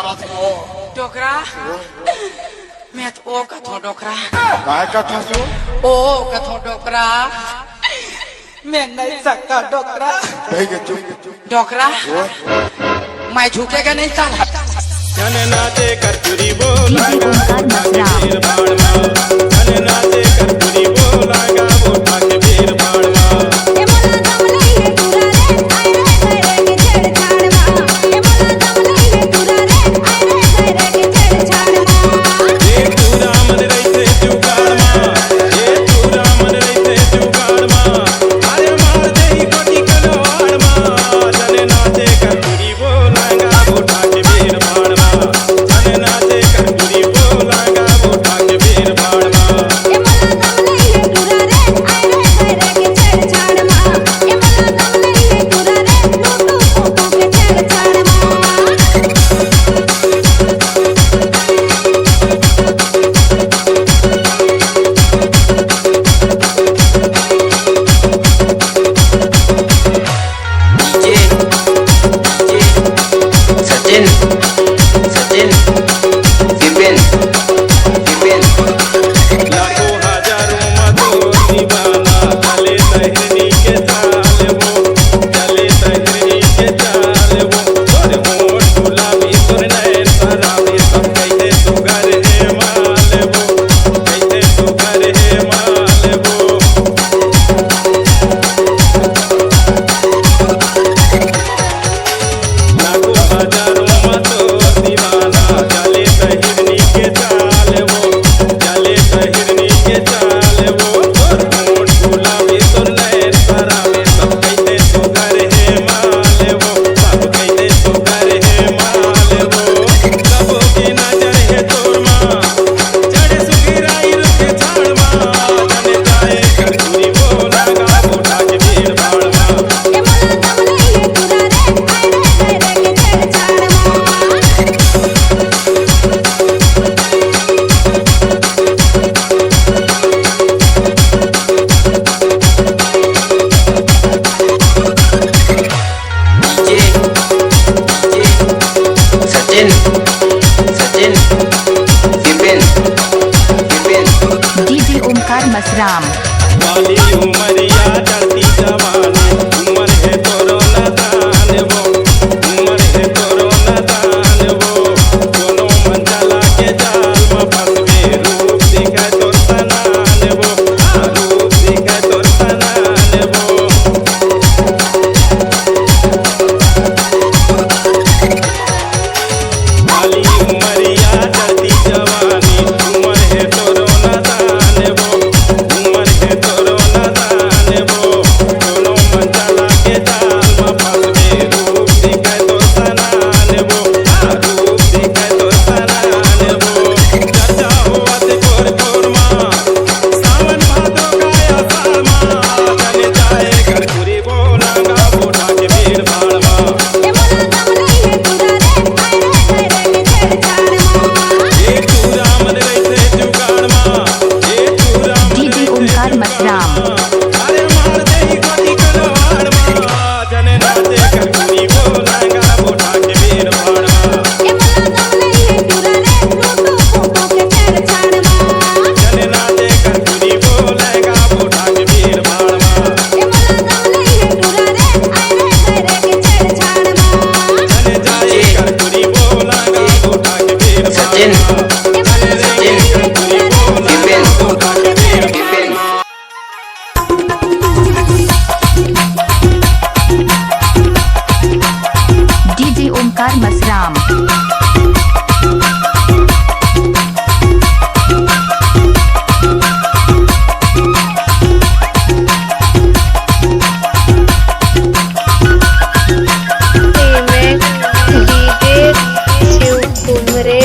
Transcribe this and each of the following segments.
डोकरा मैं तो ओ कथो डोकरा काय कथा सो ओ कथो डोकरा मैं नहीं सकता डोकरा नहीं के चुप डोकरा मैं झुकेगा नहीं साला चने नाचे करपुरी बोलागा DJ Omkar Masram. वीर बाणवा चने नाचे करपुरी बोलागा बोटा के वीर बाणवा DJ Omkar Masram. वाली उमरिया चढ़ती जवानी उमर है तोरो नदान वो उमर है तोरो नदान वो दोनों मंडला के जाल में फंसवे रूप दिखे तो सनान वो रूप दिखे तो सनान वो वाली उमरिया चढ़ती जवानी उमर है तोरो नदान वो उमर है तोरो नदान वो दोनों मंडला के जाल में फंसवे रूप दिखे तो सनान वो रूप दिखे तो सनान वो चर्चा हुआ ते कोर कोर माँ सावन भादो गाया सालमा चले जाए घर पूरी बोलागा बोटा के वीर बाणवा DJ Omkar Masram. अरे मार दे गोटी कलवाड़ माँ जने नाचे करपुरी बोलागा बोटा के वीर बाणवा जने नाचे करपुरी बोलेगा बोटा के वीर बाणवा जने जाए करपुरी बोलागा बोटा के वीर बाणवा जने जाए करपुरी बोलागा बोटा के वीर बाणवा DJ Omkar Masram. DJ Shiv Kumre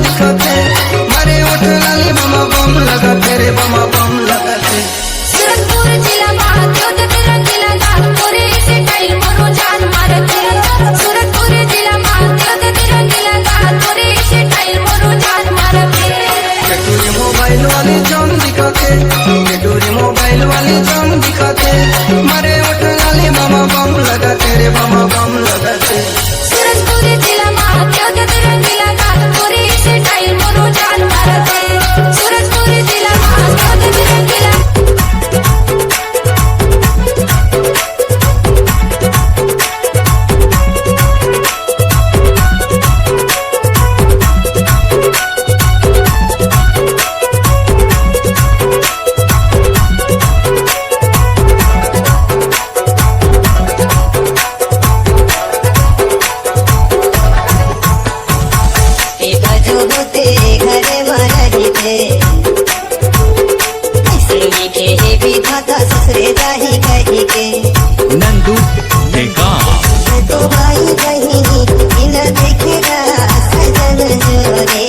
दिखते मारे उठ लाली मामा बम लगाते रे मामा बम लगाते सूरजपुर जिला महादेव देते रंगीला गाल तोरे से टाइल मरो जान मारते सूरजपुर जिला महादेव देते रंगीला गाल तोरे से टाइल मरो जान मारते केटूरी मोबाइल वाली जान दिखाते केटूरी मोबाइल वाली जान दिखाते मारे उठ लाली मामा बम लगाते रे मामा बम लगाते सूरजपुर जिला महादेव देते रंगीला गाल तोरे से टाइल मरो जान मारते सूरजपुर जिला महादेव देते रंगीला नंदू देगा तो भाई बहिनी इन देखेगा सजन जोरे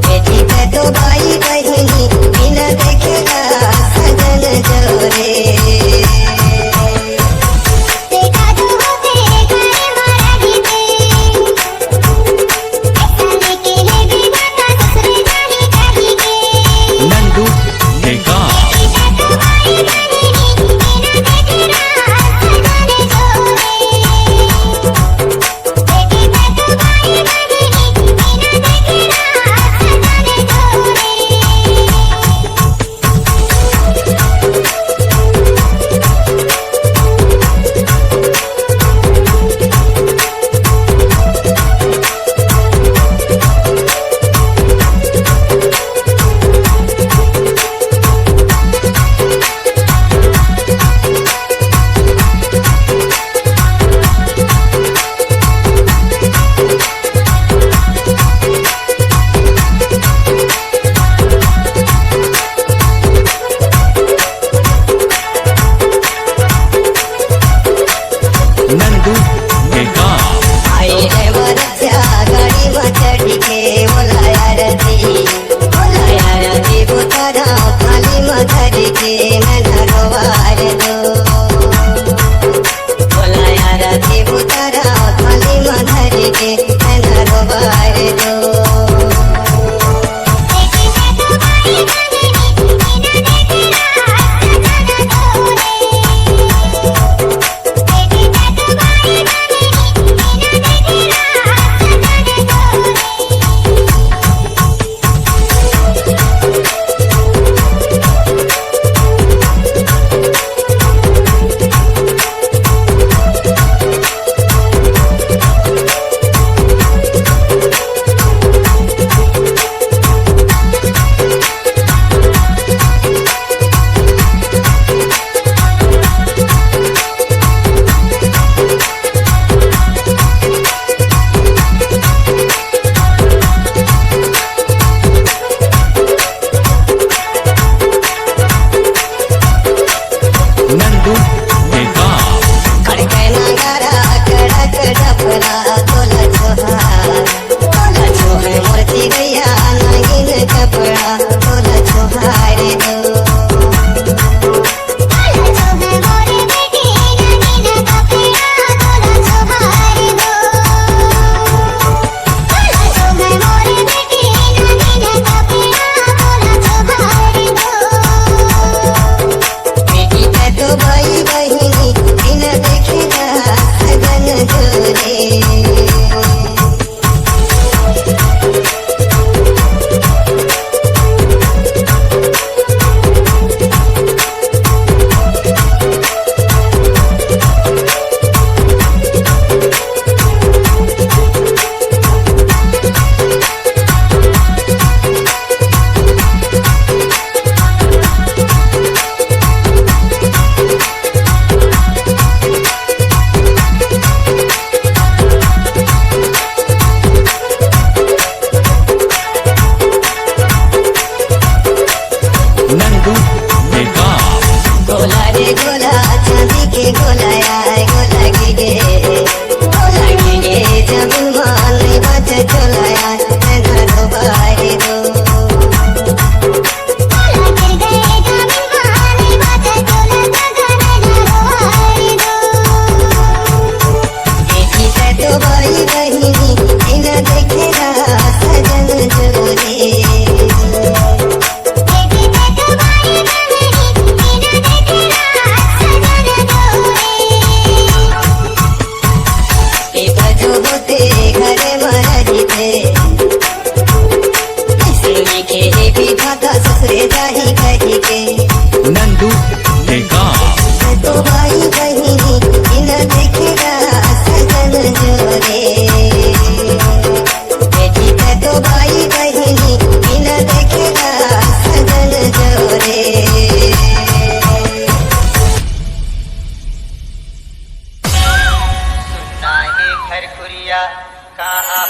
बेटी पे तो भाई बहिनी इन देखेगा सजन जोरे देखा तो होते घरे मारा गीते ऐसा लेके है भी माता ससुरे जाही कही के नंदू देगा नंदू देगा आई रे वरच्या गाडी वाचडी के बोलाया रती बुतारा खाली मधरी के ननरवार दो बोलाया रती बुतारा खाली मधरी के ननरवार दो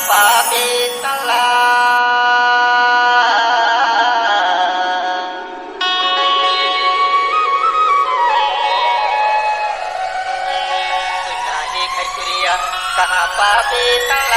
पावे तला घर कुरिया कहाँ पावे तला